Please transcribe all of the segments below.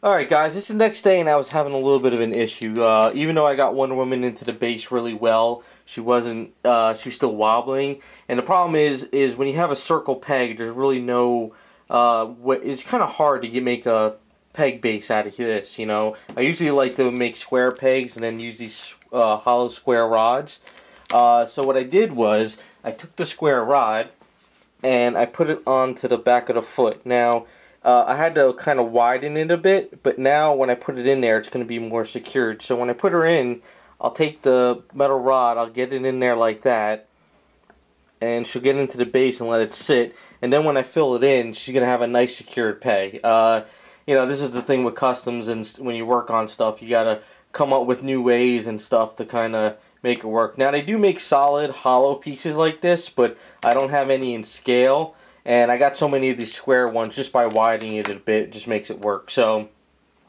Alright guys, this is the next day and I was having a little bit of an issue. Even though I got Wonder Woman into the base really well, she was still wobbling. And the problem is when you have a circle peg, there's really no, it's kind of hard to make a peg base out of this, you know. I usually like to make square pegs and then use these hollow square rods. So what I did was, I took the square rod and I put it onto the back of the foot. Now, I had to kind of widen it a bit, but now when I put it in there, it's going to be more secured. So when I put her in, I'll take the metal rod, I'll get it in there like that, and she'll get into the base and let it sit. And then when I fill it in, she's going to have a nice secured peg. You know, this is the thing with customs, and when you work on stuff, you got to come up with new ways and stuff to kind of make it work. Now, they do make solid hollow pieces like this, but I don't have any in scale. And I got so many of these square ones, just by widening it a bit, it just makes it work. So,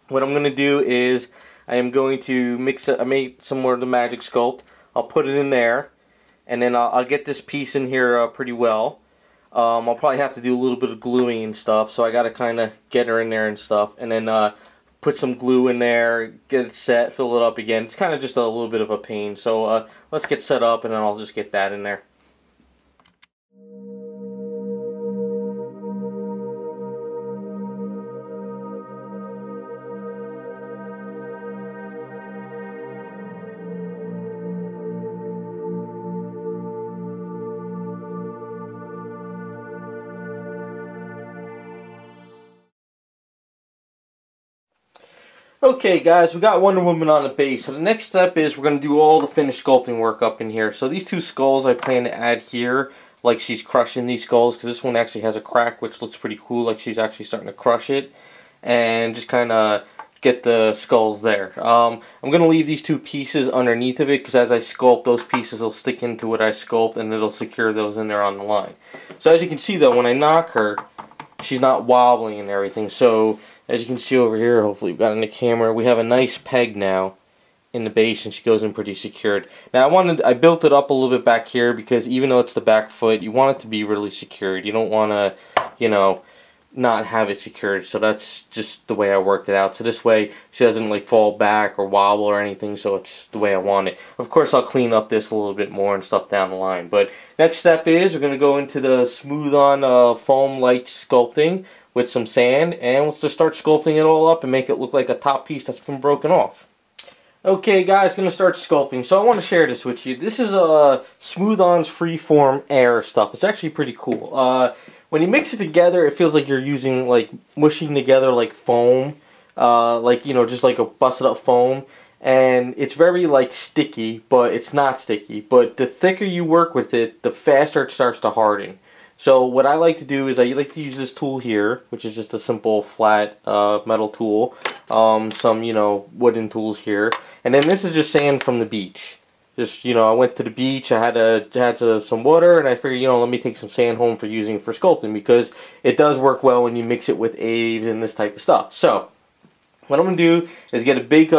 what I'm going to do is, I am going to mix it. I made some more of the Magic Sculpt. I'll put it in there, and then I'll get this piece in here pretty well. I'll probably have to do a little bit of gluing and stuff, so I got to kind of get her in there and stuff. And then put some glue in there, get it set, fill it up again. It's kind of just a little bit of a pain. So, let's get set up, and then I'll just get that in there. Okay guys, we got Wonder Woman on the base. So the next step is we're going to do all the finished sculpting work up in here. So these two skulls I plan to add here, like she's crushing these skulls, because this one actually has a crack which looks pretty cool, like she's actually starting to crush it. And just kind of get the skulls there. I'm going to leave these two pieces underneath of it, because as I sculpt, those pieces will stick into what I sculpt and it'll secure those in there on the line. So as you can see though, when I knock her, she's not wobbling and everything. So as you can see over here, hopefully you've got in the camera, we have a nice peg now in the base, and she goes in pretty secured. Now I built it up a little bit back here, because even though it's the back foot, you want it to be really secured. You don't want to, you know, not have it secured. So that's just the way I worked it out. So this way she doesn't like fall back or wobble or anything, so it's the way I want it. Of course I'll clean up this a little bit more and stuff down the line. But next step is we're going to go into the smooth on foam light sculpting with some sand, and let's just start sculpting it all up and make it look like a top piece that's been broken off. Okay guys, gonna start sculpting. So I want to share this with you. This is a Smooth On's freeform air stuff. It's actually pretty cool. When you mix it together, it feels like you're using, like, mushing together like foam, like, you know, just like a busted up foam. And it's very, like, sticky, but it's not sticky. But the thicker you work with it, the faster it starts to harden. So what I like to do is I like to use this tool here, which is just a simple flat metal tool. Some, you know, wooden tools here. And then this is just sand from the beach. Just, you know, I went to the beach, I had some water, and I figured, you know, let me take some sand home for using for sculpting, because it does work well when you mix it with Aves and this type of stuff. So, what I'm going to do is get a big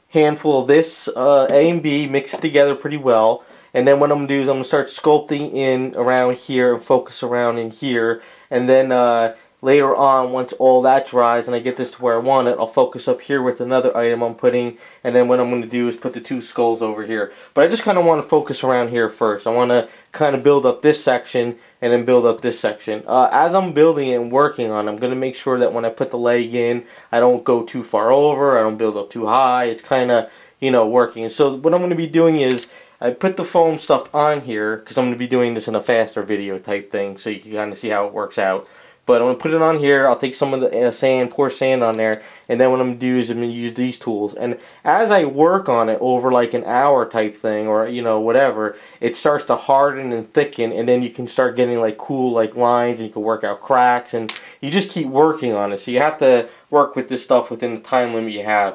handful of this A and B, mix it together pretty well. And then what I'm going to do is I'm going to start sculpting in around here and focus around in here. And then later on, once all that dries and I get this to where I want it, I'll focus up here with another item I'm putting. And then what I'm going to do is put the two skulls over here. But I just kind of want to focus around here first. I want to kind of build up this section and then build up this section. As I'm building it and working on it, I'm going to make sure that when I put the leg in, I don't go too far over, I don't build up too high. It's kind of, you know, working. So what I'm going to be doing is, I put the foam stuff on here, because I'm going to be doing this in a faster video type thing, so you can kind of see how it works out. But I'm going to put it on here, I'll take some of the sand, pour sand on there, and then what I'm going to do is I'm going to use these tools. And as I work on it over like an hour type thing, or, you know, whatever, it starts to harden and thicken, and then you can start getting like cool like lines, and you can work out cracks, and you just keep working on it. So you have to work with this stuff within the time limit you have.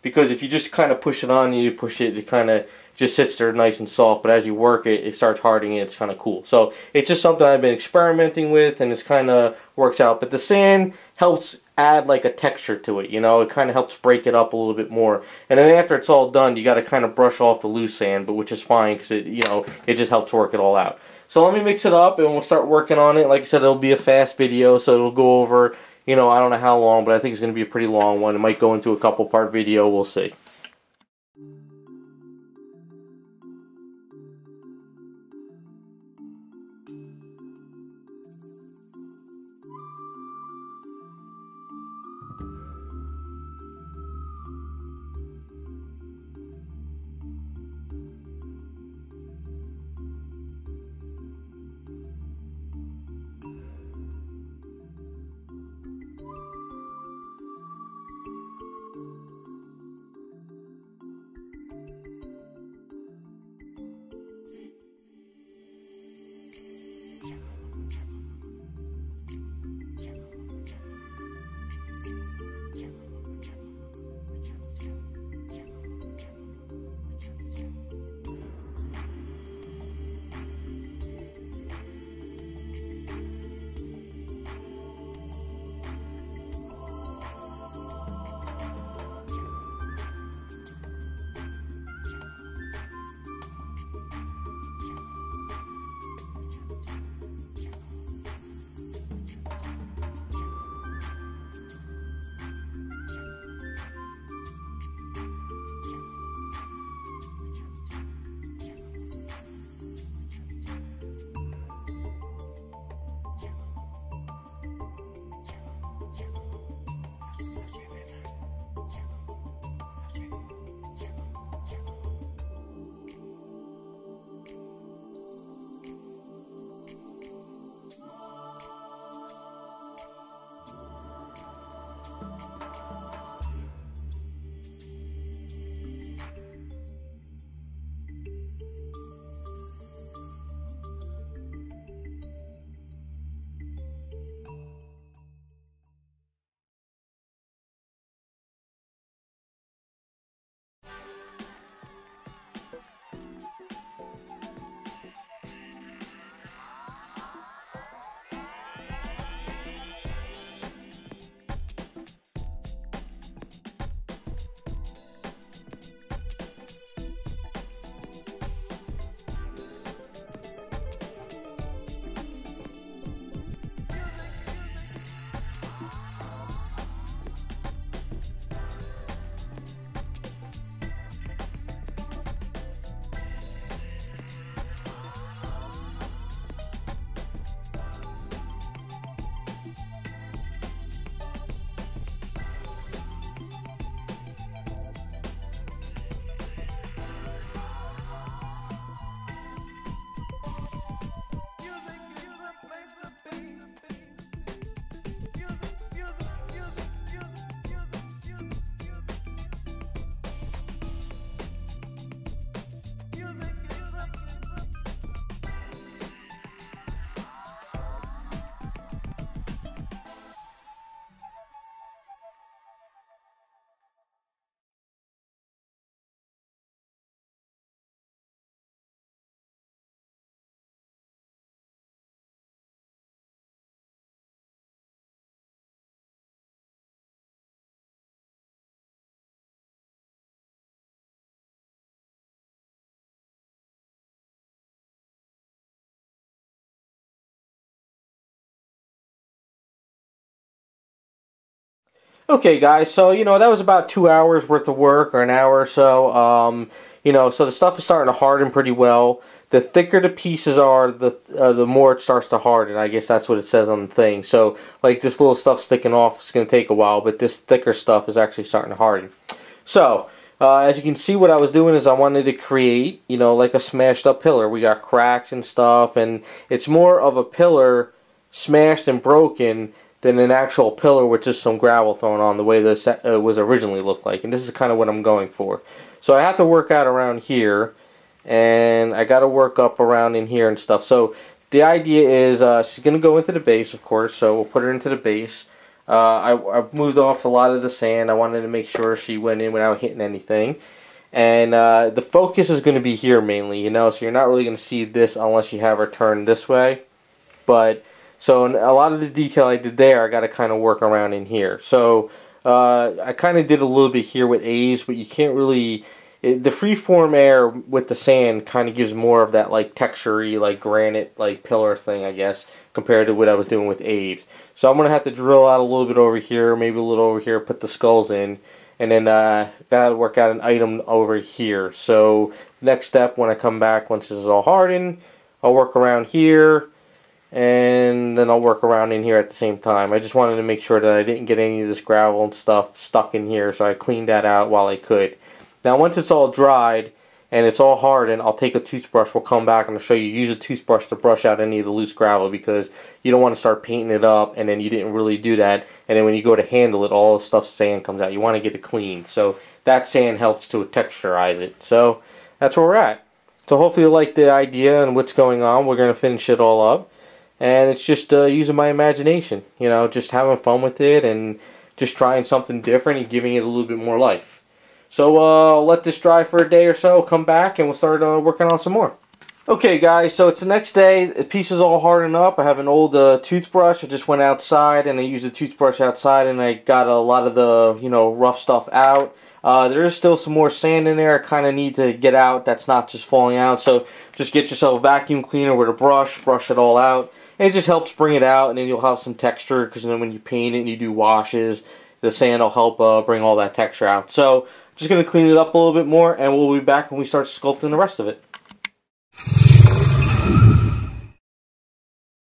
Because if you just kind of push it on, you push it, it kind of just sits there nice and soft, but as you work it, it starts hardening and it's kind of cool. So it's just something I've been experimenting with, and it's kind of works out. But the sand helps add like a texture to it, you know, it kind of helps break it up a little bit more. And then after it's all done, you got to kind of brush off the loose sand, but which is fine, because it, you know, it just helps work it all out. So let me mix it up and we'll start working on it. Like I said, it'll be a fast video, so it'll go over, You know, I don't know how long, but I think it's going to be a pretty long one. It might go into a couple-part video. We'll see. Okay, guys, so, you know, that was about 2 hours worth of work, or an hour or so. You know, so the stuff is starting to harden pretty well. The thicker the pieces are, the more it starts to harden. I guess that's what it says on the thing. So, like, this little stuff sticking off is going to take a while, but this thicker stuff is actually starting to harden. So, as you can see, what I was doing is I wanted to create, you know, like a smashed up pillar. We got cracks and stuff, and it's more of a pillar smashed and broken than an actual pillar with just some gravel thrown on, the way this was originally looked like. And this is kind of what I'm going for. So I have to work out around here, and I got to work up around in here and stuff. So the idea is she's going to go into the base, of course, so we'll put her into the base. I moved off a lot of the sand. I wanted to make sure she went in without hitting anything. And the focus is going to be here mainly, you know, so you're not really going to see this unless you have her turned this way. But so a lot of the detail I did there, I got to kind of work around in here. So I kind of did a little bit here with A's, but you can't really... the freeform air with the sand kind of gives more of that like texture-y, like granite, like pillar thing, I guess. compared to what I was doing with Abe's. So I'm going to have to drill out a little bit over here, maybe a little over here, put the skulls in, and then got to work out an item over here. So next step when I come back, once this is all hardened, I'll work around here, and then I'll work around in here at the same time. I just wanted to make sure that I didn't get any of this gravel and stuff stuck in here, so I cleaned that out while I could. Now once it's all dried and it's all hardened, I'll take a toothbrush, we'll come back and I'll show you, use a toothbrush to brush out any of the loose gravel, because you don't want to start painting it up and then you didn't really do that, and then when you go to handle it, all the sand comes out. You want to get it clean, so that sand helps to texturize it. So that's where we're at. So hopefully you like the idea and what's going on. We're going to finish it all up, and it's just using my imagination, you know, just having fun with it and just trying something different and giving it a little bit more life. So I'll let this dry for a day or so, come back, and we'll start working on some more. Okay guys, so it's the next day. The piece is all hardened up. I have an old toothbrush. I just went outside and I used a toothbrush outside, and I got a lot of the, you know, rough stuff out. There is still some more sand in there I kind of need to get out. That's not just falling out. So just get yourself a vacuum cleaner with a brush it all out. And it just helps bring it out, and then you'll have some texture, because then when you paint it and you do washes, the sand will help bring all that texture out. So just going to clean it up a little bit more, and we'll be back when we start sculpting the rest of it.